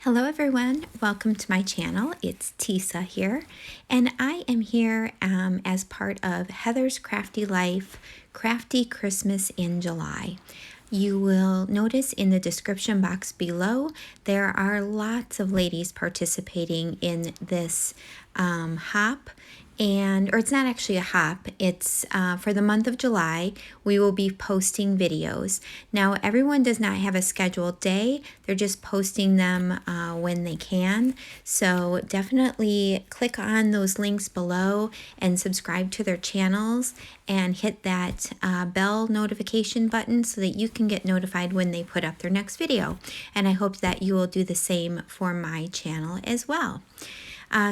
Hello everyone, welcome to my channel. It's Tisa here, and I am here as part of Heather's Crafty Life, Crafty Christmas in July. You will notice in the description box below, there are lots of ladies participating in this hop. Or it's not actually a hop, it's for the month of July, we will be posting videos. Now, everyone does not have a scheduled day, they're just posting them when they can. So definitely click on those links below and subscribe to their channels and hit that bell notification button so that you can get notified when they put up their next video. And I hope that you will do the same for my channel as well.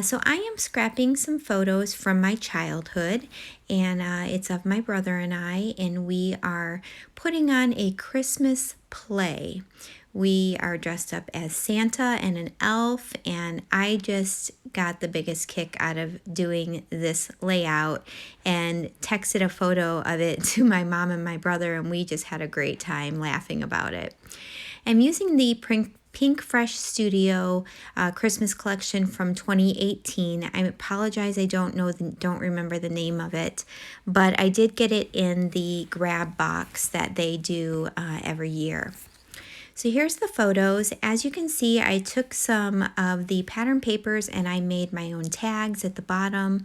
So I am scrapping some photos from my childhood, and it's of my brother and I, and we are putting on a Christmas play. We are dressed up as Santa and an elf, and I just got the biggest kick out of doing this layout and texted a photo of it to my mom and my brother, and we just had a great time laughing about it. I'm using the Pink Fresh Studio Christmas collection from 2018. I apologize, I don't remember the name of it, but I did get it in the grab box that they do every year. So here's the photos. As you can see, I took some of the pattern papers and I made my own tags at the bottom.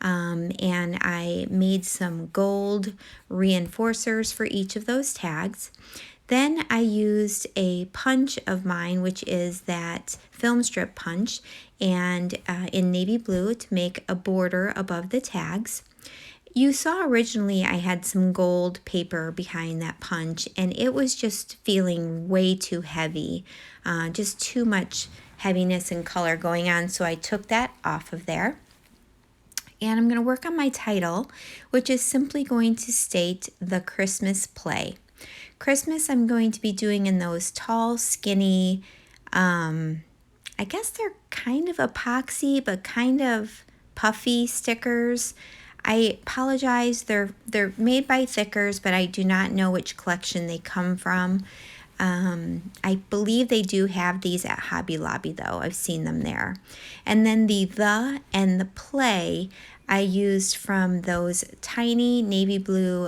And I made some gold reinforcers for each of those tags. Then I used a punch of mine, which is that film strip punch, and in navy blue to make a border above the tags. You saw originally I had some gold paper behind that punch, and it was just feeling way too heavy, just too much heaviness and color going on, so I took that off of there. And I'm going to work on my title, which is simply going to state the Christmas play. Christmas I'm going to be doing in those tall, skinny, I guess they're kind of epoxy, but kind of puffy stickers. I apologize, they're made by Thickers, but I do not know which collection they come from. I believe they do have these at Hobby Lobby though, I've seen them there. And then the and the play I used from those tiny navy blue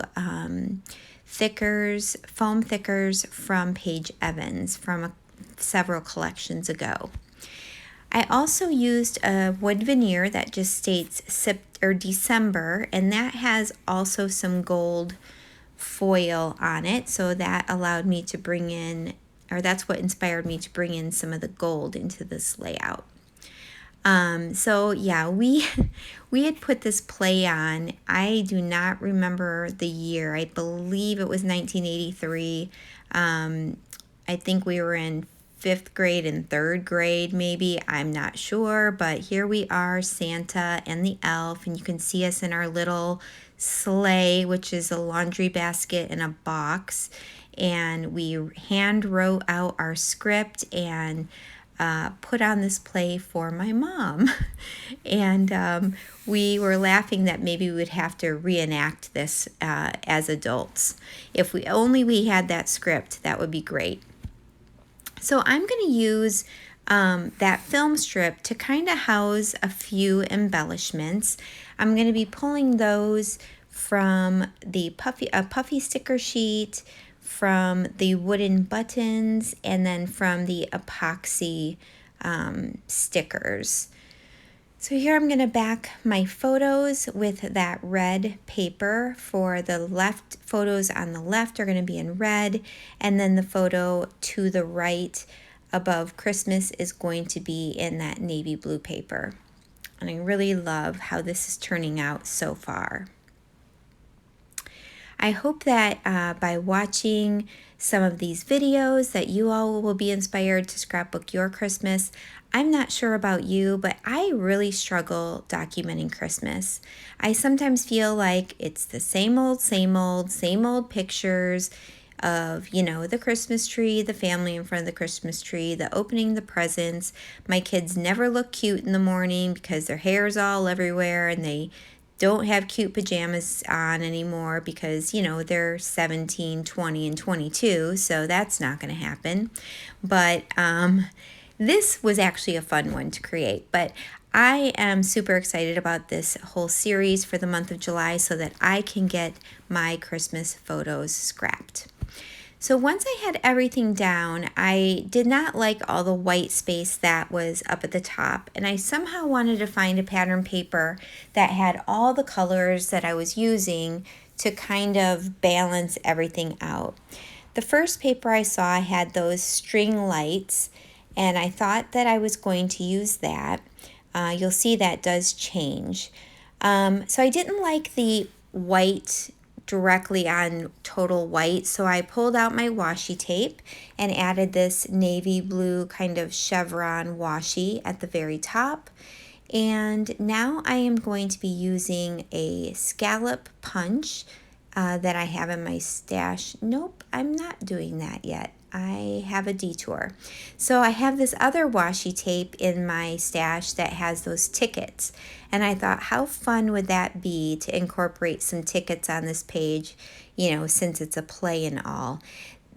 Thickers, foam Thickers from Paige Evans from several collections ago. I also used a wood veneer that just states December, and that has also some gold foil on it, so that allowed me to bring in, or that's what inspired me to bring in some of the gold into this layout. So yeah, we had put this play on. I do not remember the year. I believe it was 1983. I think we were in 5th grade and 3rd grade, maybe. I'm not sure, but here we are, Santa and the elf, and you can see us in our little sleigh, which is a laundry basket and a box. And we hand wrote out our script and put on this play for my mom. And we were laughing that maybe we would have to reenact this as adults. If we had that script, that would be great. So I'm going to use that film strip to kind of house a few embellishments. I'm going to be pulling those from the puffy sticker sheet, from the wooden buttons, and then from the epoxy stickers. So here I'm going to back my photos with that red paper. For the left, photos on the left are going to be in red, and then the photo to the right above Christmas is going to be in that navy blue paper. And I really love how this is turning out so far. I hope that by watching some of these videos that you all will be inspired to scrapbook your Christmas. I'm not sure about you, but I really struggle documenting Christmas. I sometimes feel like it's the same old pictures of, the Christmas tree, the family in front of the Christmas tree, the opening the presents. My kids never look cute in the morning because their hair's all everywhere, and they don't have cute pajamas on anymore because, they're 17, 20, and 22, so that's not going to happen. But This was actually a fun one to create, but I am super excited about this whole series for the month of July so that I can get my Christmas photos scrapped. So once I had everything down, I did not like all the white space that was up at the top, and I somehow wanted to find a pattern paper that had all the colors that I was using to kind of balance everything out. The first paper I saw had those string lights, and I thought that I was going to use that. You'll see that does change. So I didn't like the white directly on total white, so I pulled out my washi tape and added this navy blue kind of chevron washi at the very top. And now I am going to be using a scallop punch that I have in my stash. Nope, I'm not doing that yet. I have a detour. So I have this other washi tape in my stash that has those tickets. And I thought, how fun would that be to incorporate some tickets on this page, since it's a play and all.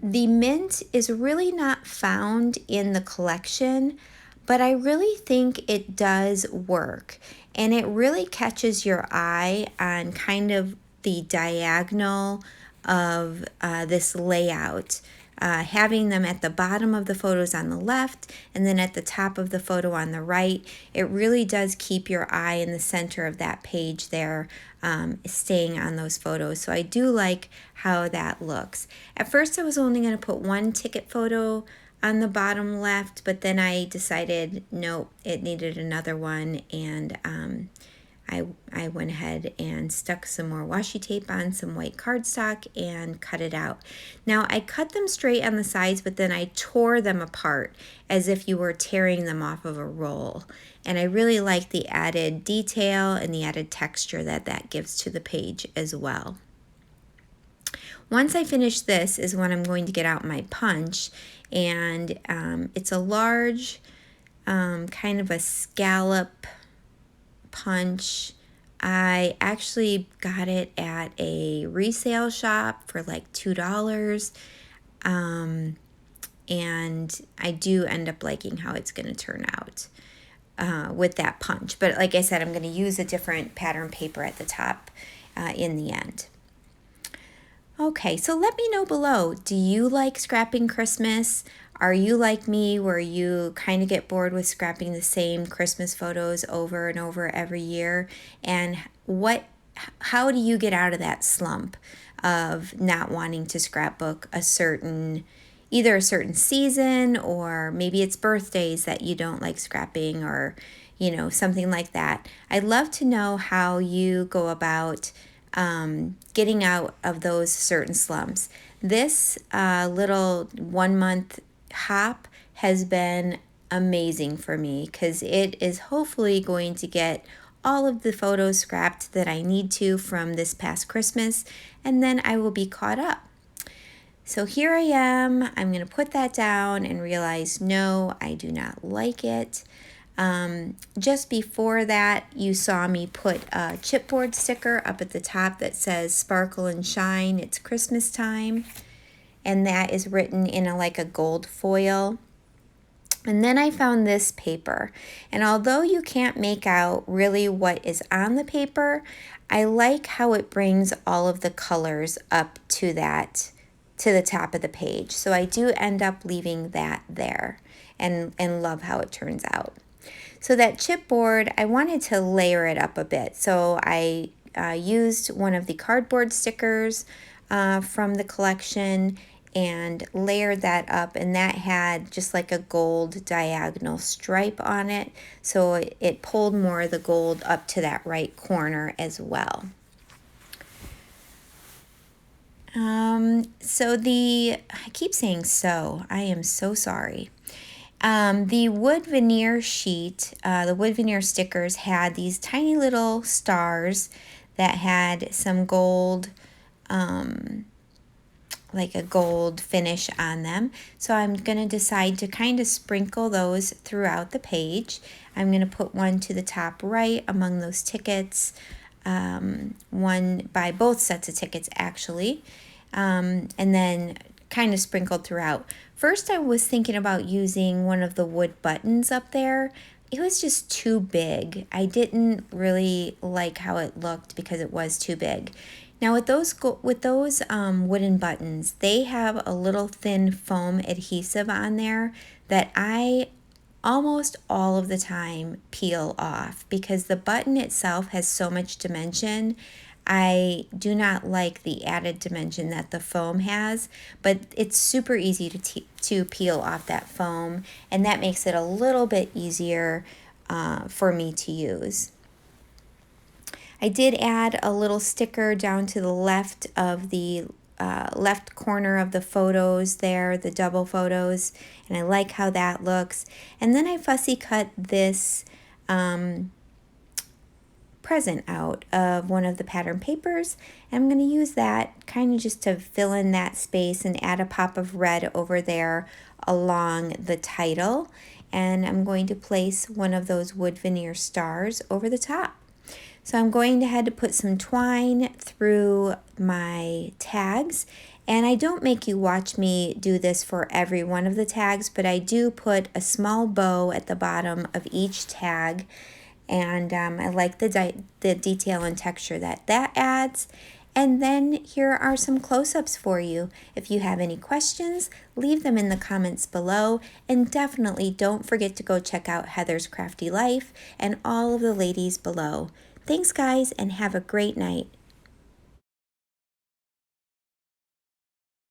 The mint is really not found in the collection, but I really think it does work. And it really catches your eye on kind of the diagonal of this layout. Having them at the bottom of the photos on the left and then at the top of the photo on the right, it really does keep your eye in the center of that page there, staying on those photos. So I do like how that looks. At first I was only going to put one ticket photo on the bottom left, but then I decided nope, it needed another one, and I went ahead and stuck some more washi tape on some white cardstock and cut it out. Now I cut them straight on the sides, but then I tore them apart as if you were tearing them off of a roll. And I really like the added detail and the added texture that gives to the page as well. Once I finish this is when I'm going to get out my punch, and it's a large kind of a scallop punch. I actually got it at a resale shop for like $2, and I do end up liking how it's going to turn out with that punch. But like I said, I'm going to use a different pattern paper at the top in the end. Okay, so let me know below, do you like scrapping Christmas? Are you like me where you kind of get bored with scrapping the same Christmas photos over and over every year? And how do you get out of that slump of not wanting to scrapbook either a certain season, or maybe it's birthdays that you don't like scrapping, or something like that? I'd love to know how you go about getting out of those certain slumps. This little 1 month hop has been amazing for me because it is hopefully going to get all of the photos scrapped that I need to from this past Christmas, and then I will be caught up. So here I am. I'm going to put that down and realize, no, I do not like it. Just before that, you saw me put a chipboard sticker up at the top that says "Sparkle and Shine, it's Christmas time." And that is written in a gold foil. And then I found this paper. And although you can't make out really what is on the paper, I like how it brings all of the colors up to the top of the page. So I do end up leaving that there and love how it turns out. So that chipboard, I wanted to layer it up a bit. So I used one of the cardboard stickers from the collection and layered that up, and that had just like a gold diagonal stripe on it, so it pulled more of the gold up to that right corner as well. I keep saying so, I am so sorry. The wood veneer sheet, the wood veneer stickers had these tiny little stars that had some gold, like a gold finish on them. So I'm going to decide to kind of sprinkle those throughout the page. I'm going to put one to the top right among those tickets, one by both sets of tickets actually, and then kind of sprinkled throughout. First, I was thinking about using one of the wood buttons up there. It was just too big. I didn't really like how it looked because it was too big. Now with those wooden buttons, they have a little thin foam adhesive on there that I almost all of the time peel off because the button itself has so much dimension. I do not like the added dimension that the foam has, but it's super easy to peel off that foam, and that makes it a little bit easier for me to use. I did add a little sticker down to the left of the left corner of the photos there, the double photos, and I like how that looks. And then I fussy cut this present out of one of the pattern papers. And I'm going to use that kind of just to fill in that space and add a pop of red over there along the title. And I'm going to place one of those wood veneer stars over the top. So I'm going to have to put some twine through my tags, and I don't make you watch me do this for every one of the tags, but I do put a small bow at the bottom of each tag, and I like the detail and texture that adds. And then here are some close-ups for you. If you have any questions, leave them in the comments below, and definitely don't forget to go check out Heather's Crafty Life and all of the ladies below. Thanks, guys, and have a great night.